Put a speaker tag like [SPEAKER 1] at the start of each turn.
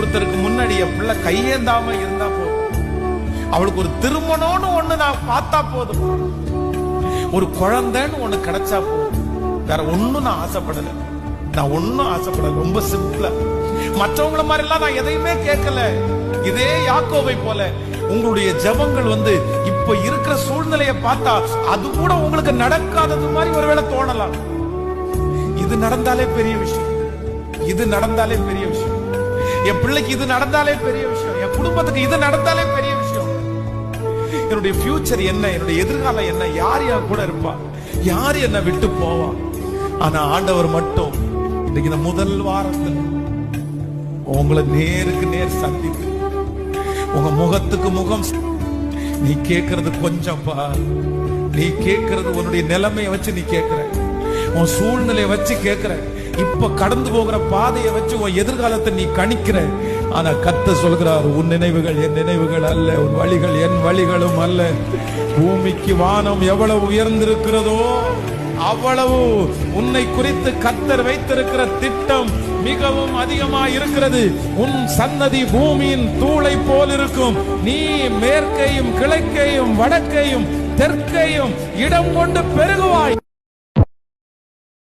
[SPEAKER 1] இன்னொருத்தருக்கு முன்னாடி என் பிள்ளை கையேந்தாம இருந்தா போதும். அவளுக்கு ஒரு திருமணம்னு ஒண்ணு நான் பார்த்தா போதும். ஒரு குழந்தைன்னு ஒண்ணு கிடைச்சா போதும். வேற ஒண்ணும் நான் ஆசைப்படல. நான் ஒண்ணும் ஆசைப்படல. ரொம்ப சிம்பிளா மற்றவங்கள மாதிரி எல்லாம் நான் எதையுமே கேட்கல. இதே யாக்கோவை போல உங்களுடைய ஜெபங்கள் இப்ப இருக்கிற சூழ்நிலையை பார்த்தா அது கூட உங்களுக்கு நடக்காதது மாதிரி ஒருவேளை தோணலாம். இது நடந்தாலே பெரிய விஷயம். இது நடந்தாலே பெரிய விஷயம். என் பிள்ளைக்கு இது நடந்தாலே பெரிய விஷயம். என் குடும்பத்துக்கு இது நடந்தாலே பெரிய விஷயம். என்னுடைய ஃபியூச்சர் என்ன, என்னுடைய எதிர்காலம் என்ன, யார் யார் கூட இருப்பா, யார் என்ன விட்டு போவா. ஆனா ஆண்டவர் மட்டும் இன்னைக்கு இந்த முதல் வாரத்தில் உங்களை நேருக்கு நேர் சந்தித்து உங்க முகத்துக்கு முகம் நீ கேட்கறது கொஞ்சம்பா. நீ கேட்கறது உன்னுடைய நிலைமையை வச்சு நீ கேட்கிற, உன் சூழ்நிலையை வச்சு கேட்கிற, இப்ப கடந்து போகிற பாதையை வச்சு உன் எதிர்காலத்தை நீ கணிக்கிற. ஆனா கர்த்தர் சொல்கிறார், உன் நினைவுகள் என் நினைவுகள் அல்ல, உன் வழிகள் என் வழிகளும் அல்ல. பூமிக்கு வானம் எவ்வளவு உயர்ந்திருக்கிறதோ அவ்வளவு உன்னை குறித்து கர்த்தர் வைத்திருக்கிற திட்டம் மிகவும் அதிகமா இருக்கிறது. உன் சன்னதி பூமியின் தூளை போல் இருக்கும். நீ மேற்கையும் கிழக்கையும் வடக்கையும் தெற்கையும் இடம் கொண்டு பெருகுவாய்.